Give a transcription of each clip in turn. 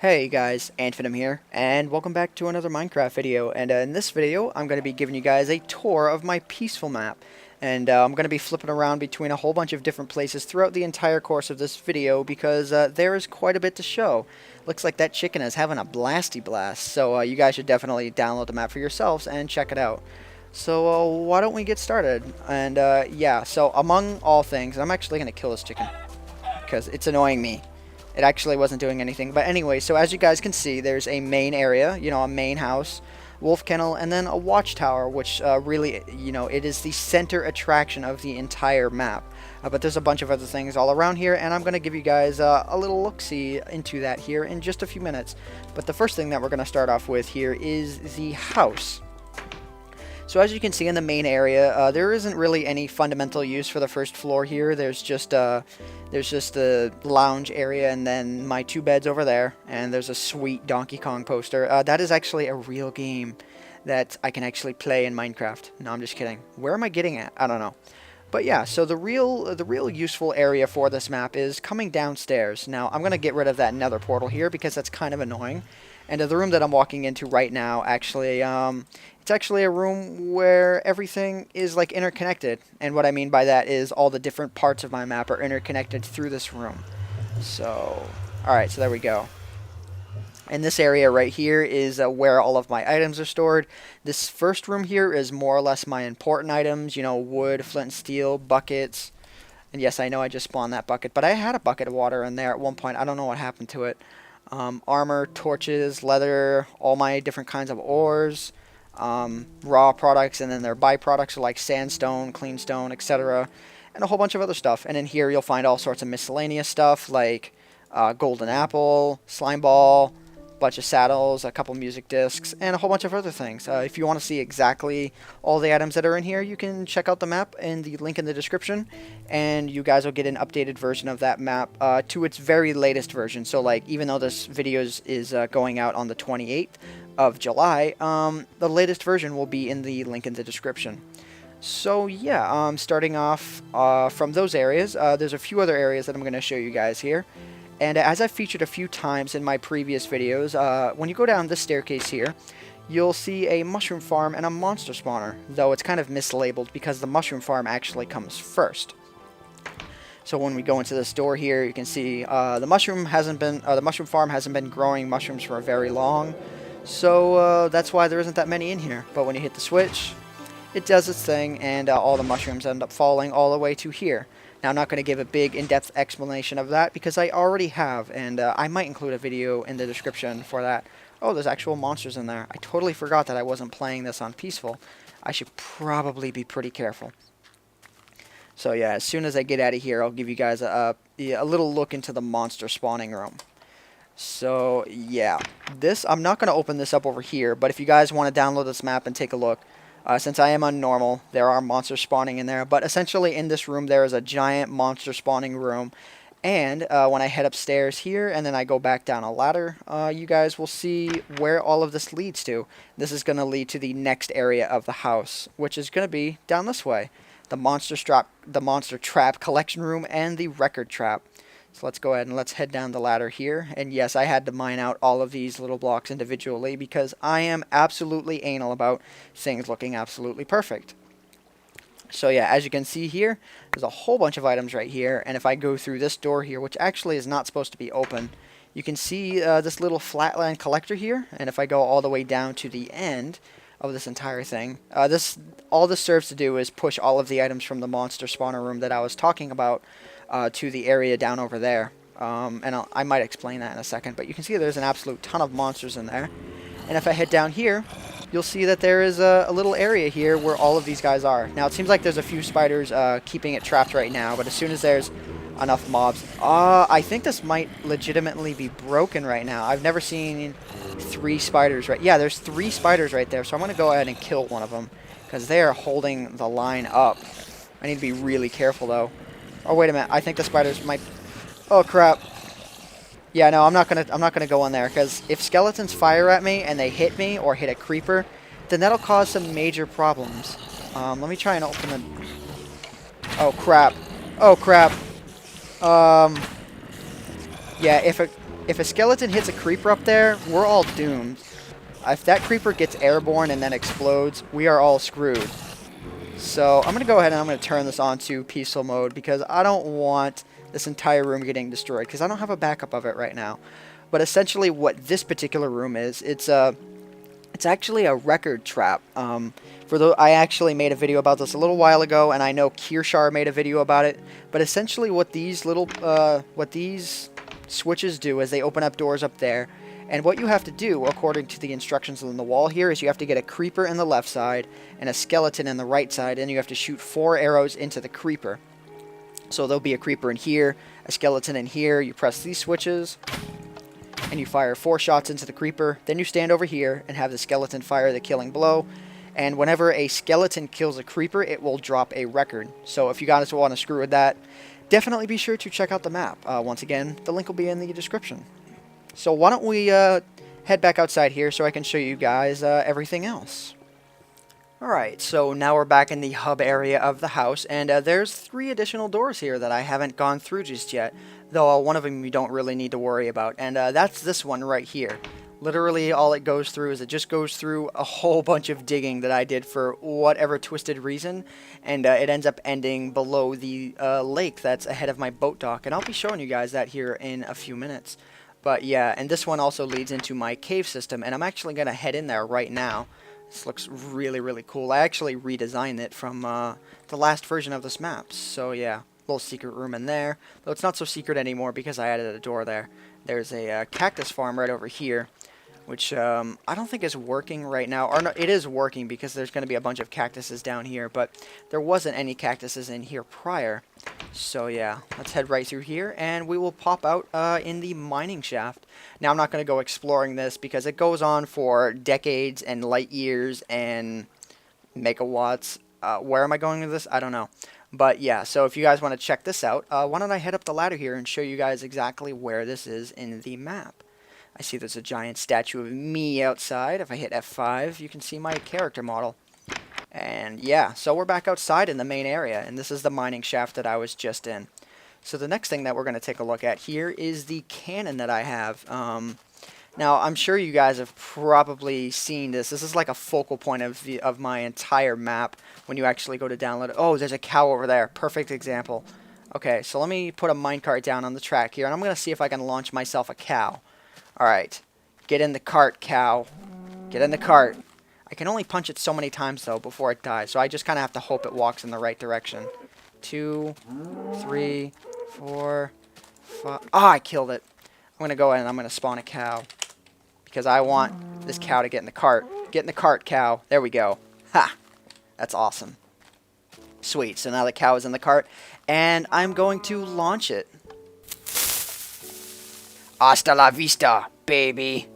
Hey guys, AntVenom here, and welcome back to another Minecraft video. And in this video, I'm going to be giving you guys a tour of my peaceful map. And I'm going to be flipping around between a whole bunch of different places throughout the entire course of this video because there is quite a bit to show. Looks like that chicken is having a blasty blast, so you guys should definitely download the map for yourselves and check it out. So why don't we get started? And yeah, so among all things, I'm actually going to kill this chicken because it's annoying me. It actually wasn't doing anything. But anyway, so as you guys can see, there's a main area, a main house, wolf kennel, and then a watchtower, which really, it is the center attraction of the entire map. But there's a bunch of other things all around here, and I'm going to give you guys a little look-see into that here in just a few minutes. But the first thing that we're going to start off with here is the house. So as you can see in the main area, there isn't really any fundamental use for the first floor here. There's just a lounge area and then my two beds over there, and there's a sweet Donkey Kong poster. That is actually a real game that I can actually play in Minecraft. No, I'm just kidding. Where am I getting at? I don't know. But yeah, so the real useful area for this map is coming downstairs. Now, I'm going to get rid of that nether portal here because that's kind of annoying. And the room that I'm walking into right now, actually, it's actually a room where everything is like interconnected. And what I mean by that is all the different parts of my map are interconnected through this room. So, alright, so there we go. And this area right here is where all of my items are stored. This first room here is more or less my important items, wood, flint and steel, buckets. And yes, I know I just spawned that bucket, but I had a bucket of water in there at one point. I don't know what happened to it. Armor, torches, leather, all my different kinds of ores, raw products, and then their byproducts are like sandstone, cleanstone, etc. And a whole bunch of other stuff. And in here you'll find all sorts of miscellaneous stuff like golden apple, slime ball, bunch of saddles, a couple music discs, and a whole bunch of other things. If you want to see exactly all the items that are in here, you can check out the map and the link in the description, and you guys will get an updated version of that map to its very latest version. So like, even though this video is going out on the 28th of July, the latest version will be in the link in the description. So yeah, starting off from those areas, there's a few other areas that I'm going to show you guys here. And as I've featured a few times in my previous videos, when you go down this staircase here, you'll see a mushroom farm and a monster spawner, though it's kind of mislabeled because the mushroom farm actually comes first. So when we go into this door here, you can see the mushroom farm hasn't been growing mushrooms for very long, so that's why there isn't that many in here. But when you hit the switch, it does its thing, and all the mushrooms end up falling all the way to here. Now, I'm not going to give a big in-depth explanation of that because I already have, and I might include a video in the description for that. Oh, there's actual monsters in there. I totally forgot that I wasn't playing this on peaceful. I should probably be pretty careful. So yeah, as soon as I get out of here, I'll give you guys a little look into the monster spawning room. So yeah, I'm not going to open this up over here, but if you guys want to download this map and take a look, since I am on normal, there are monsters spawning in there. But essentially in this room there is a giant monster spawning room. And when I head upstairs here and then I go back down a ladder, you guys will see where all of this leads to. This is going to lead to the next area of the house, which is going to be down this way. The monster trap collection room and the record trap. So let's go ahead and let's head down the ladder here. And yes, I had to mine out all of these little blocks individually because I am absolutely anal about things looking absolutely perfect. So yeah, as you can see here, there's a whole bunch of items right here. And if I go through this door here, which actually is not supposed to be open, you can see this little flatland collector here. And if I go all the way down to the end of this entire thing, all this serves to do is push all of the items from the monster spawner room that I was talking about to the area down over there. And I might explain that in a second, but you can see there's an absolute ton of monsters in there. And if I head down here, you'll see that there is a little area here where all of these guys are. Now, it seems like there's a few spiders keeping it trapped right now, but as soon as there's enough mobs... I think this might legitimately be broken right now. I've never seen 3 spiders right... Yeah, there's 3 spiders right there, so I'm going to go ahead and kill one of them because they are holding the line up. I need to be really careful, though. Oh, wait a minute. I think the spiders might... Oh, crap. Yeah, no, I'm not gonna go in there, because if skeletons fire at me and they hit me or hit a creeper, then that'll cause some major problems. Let me try and open the... Oh, crap. Oh, crap. Yeah, if a... if a skeleton hits a creeper up there, we're all doomed. If that creeper gets airborne and then explodes, we are all screwed. So I'm going to go ahead and I'm going to turn this on to peaceful mode because I don't want this entire room getting destroyed because I don't have a backup of it right now. But essentially what this particular room is, it's actually a record trap. I actually made a video about this a little while ago, and I know Kirshar made a video about it. But essentially what these switches do is they open up doors up there. And what you have to do, according to the instructions on the wall here, is you have to get a creeper in the left side and a skeleton in the right side, and you have to shoot 4 arrows into the creeper. So there'll be a creeper in here, a skeleton in here. You press these switches, and you fire 4 shots into the creeper. Then you stand over here and have the skeleton fire the killing blow. And whenever a skeleton kills a creeper, it will drop a record. So if you guys want to screw with that, definitely be sure to check out the map. Once again, the link will be in the description. So why don't we head back outside here so I can show you guys everything else. Alright, so now we're back in the hub area of the house, and there's 3 additional doors here that I haven't gone through just yet, though one of them you don't really need to worry about, and that's this one right here. Literally all it goes through is it just goes through a whole bunch of digging that I did for whatever twisted reason, and it ends up ending below the lake that's ahead of my boat dock, and I'll be showing you guys that here in a few minutes. But yeah, and this one also leads into my cave system, and I'm actually going to head in there right now. This looks really, really cool. I actually redesigned it from the last version of this map. So yeah, little secret room in there. Though it's not so secret anymore because I added a door there. There's a cactus farm right over here, which I don't think is working right now. Or no, it is working because there's going to be a bunch of cactuses down here, but there wasn't any cactuses in here prior. So yeah, let's head right through here, and we will pop out in the mining shaft. Now I'm not going to go exploring this because it goes on for decades and light years and megawatts. Where am I going with this? I don't know. But yeah, so if you guys want to check this out, why don't I head up the ladder here and show you guys exactly where this is in the map. I see there's a giant statue of me outside. If I hit F5, you can see my character model. And yeah, so we're back outside in the main area, and this is the mining shaft that I was just in. So the next thing that we're going to take a look at here is the cannon that I have. Now, I'm sure you guys have probably seen this. This is like a focal point of my entire map when you actually go to download it. Oh, there's a cow over there. Perfect example. Okay, so let me put a minecart down on the track here, and I'm going to see if I can launch myself a cow. Alright, get in the cart, cow. Get in the cart. I can only punch it so many times, though, before it dies, so I just kind of have to hope it walks in the right direction. 2, 3, 4, 5... Ah, I killed it. I'm going to go in and I'm going to spawn a cow. Because I want this cow to get in the cart. Get in the cart, cow. There we go. Ha! That's awesome. Sweet, so now the cow is in the cart, and I'm going to launch it. Hasta la vista, baby.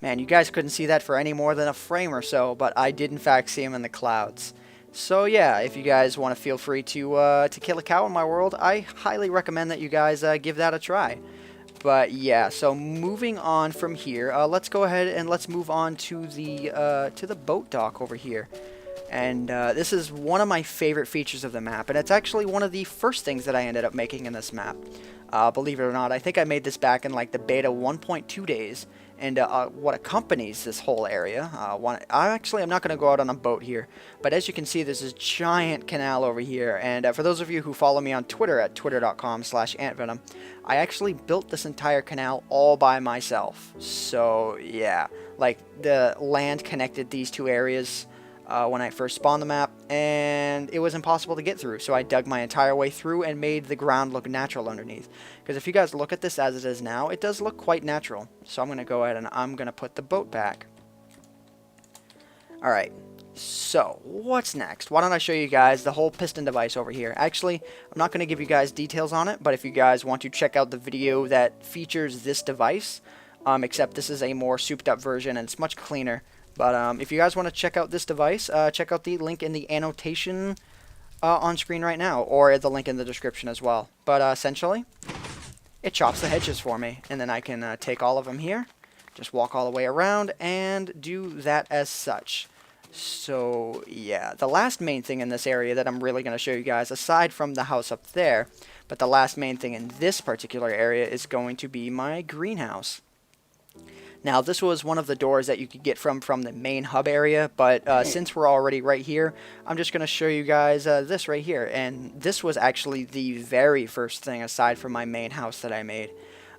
Man, you guys couldn't see that for any more than a frame or so, but I did in fact see him in the clouds. So yeah, if you guys want to feel free to kill a cow in my world, I highly recommend that you guys give that a try. But yeah, so moving on from here, let's go ahead and let's move on to the boat dock over here. And this is one of my favorite features of the map, and it's actually one of the first things that I ended up making in this map. Believe it or not, I think I made this back in like the beta 1.2 days, and what accompanies this whole area. I'm not going to go out on a boat here, but as you can see, there's this giant canal over here, and for those of you who follow me on Twitter at twitter.com/AntVenom, I actually built this entire canal all by myself. So yeah, like the land connected these two areas when I first spawned the map, and it was impossible to get through, so I dug my entire way through and made the ground look natural underneath. Because if you guys look at this as it is now, it does look quite natural. So I'm going to go ahead and I'm going to put the boat back. Alright, so what's next? Why don't I show you guys the whole piston device over here. Actually, I'm not going to give you guys details on it, but if you guys want to check out the video that features this device, except this is a more souped up version and it's much cleaner. But if you guys want to check out this device, check out the link in the annotation on screen right now, or the link in the description as well. But essentially, it chops the hedges for me, and then I can take all of them here, just walk all the way around, and do that as such. So yeah, the last main thing in this area that I'm really going to show you guys, aside from the house up there, but the last main thing in this particular area is going to be my greenhouse. Now, this was one of the doors that you could get from the main hub area, but since we're already right here, I'm just going to show you guys this right here. And this was actually the very first thing aside from my main house that I made.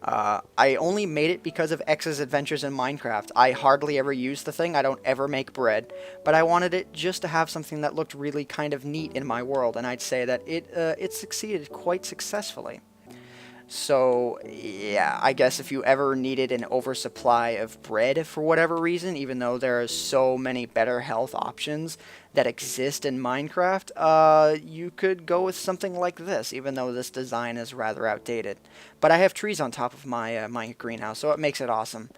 I only made it because of X's adventures in Minecraft. I hardly ever use the thing. I don't ever make bread, but I wanted it just to have something that looked really kind of neat in my world, and I'd say that it succeeded quite successfully. So, yeah, I guess if you ever needed an oversupply of bread for whatever reason, even though there are so many better health options that exist in Minecraft, you could go with something like this, even though this design is rather outdated. But I have trees on top of my, my greenhouse, so it makes it awesome.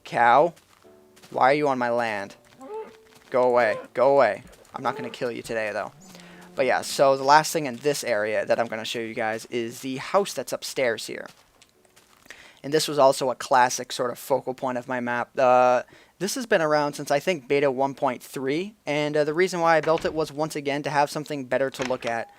Cow, why are you on my land? Go away, go away. I'm not going to kill you today, though. But yeah, so the last thing in this area that I'm going to show you guys is the house that's upstairs here. And this was also a classic sort of focal point of my map. This has been around since I think beta 1.3, and the reason why I built it was once again to have something better to look at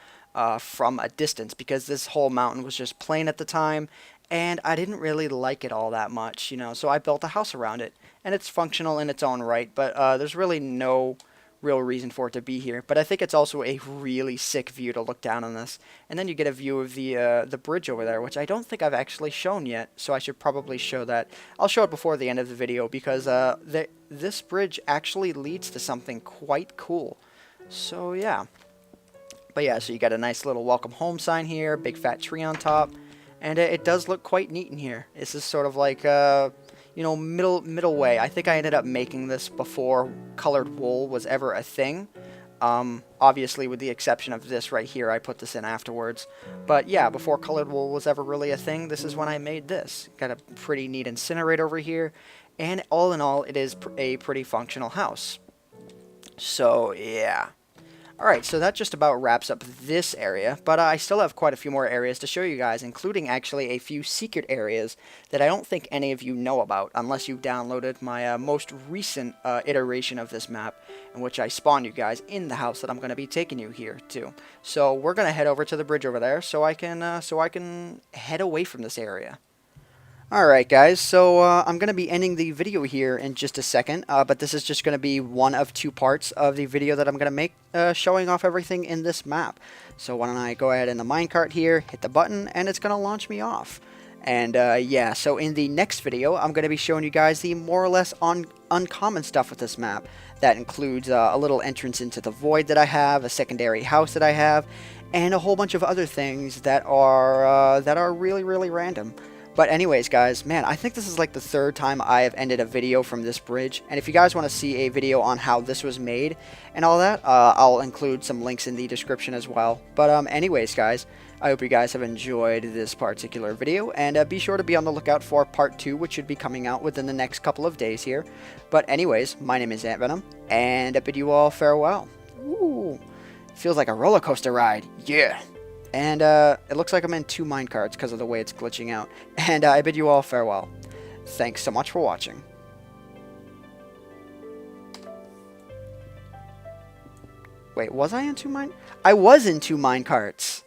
from a distance, because this whole mountain was just plain at the time, and I didn't really like it all that much, you know, so I built a house around it. And it's functional in its own right, but there's really no real reason for it to be here. But I think it's also a really sick view to look down on this. And then you get a view of the bridge over there, which I don't think I've actually shown yet, so I should probably show that. I'll show it before the end of the video, because this bridge actually leads to something quite cool. So yeah. But yeah, so you got a nice little welcome home sign here, big fat tree on top, and it does look quite neat in here. This is sort of like you know, middle way. I think I ended up making this before colored wool was ever a thing. Obviously, with the exception of this right here, I put this in afterwards. But yeah, before colored wool was ever really a thing, this is when I made this. Got a pretty neat incinerator over here, and all in all, it is a pretty functional house. So yeah. Alright, so that just about wraps up this area, but I still have quite a few more areas to show you guys, including actually a few secret areas that I don't think any of you know about, unless you downloaded my most recent iteration of this map, in which I spawned you guys in the house that I'm going to be taking you here to. So we're going to head over to the bridge over there so I can head away from this area. Alright guys, so I'm going to be ending the video here in just a second, but this is just going to be one of two parts of the video that I'm going to make showing off everything in this map. So why don't I go ahead in the minecart here, hit the button, and it's going to launch me off. And yeah, so in the next video, I'm going to be showing you guys the more or less uncommon stuff with this map. That includes a little entrance into the void that I have, a secondary house that I have, and a whole bunch of other things that are really, really random. But anyways, guys, man, I think this is like the third time I have ended a video from this bridge. And if you guys want to see a video on how this was made and all that, I'll include some links in the description as well. But anyways, guys, I hope you guys have enjoyed this particular video. And be sure to be on the lookout for part 2, which should be coming out within the next couple of days here. But anyways, my name is AntVenom, and I bid you all farewell. Ooh, feels like a roller coaster ride. Yeah. And it looks like I'm in 2 minecarts because of the way it's glitching out. And I bid you all farewell. Thanks so much for watching. Wait, was I in 2 mine? I was in 2 minecarts.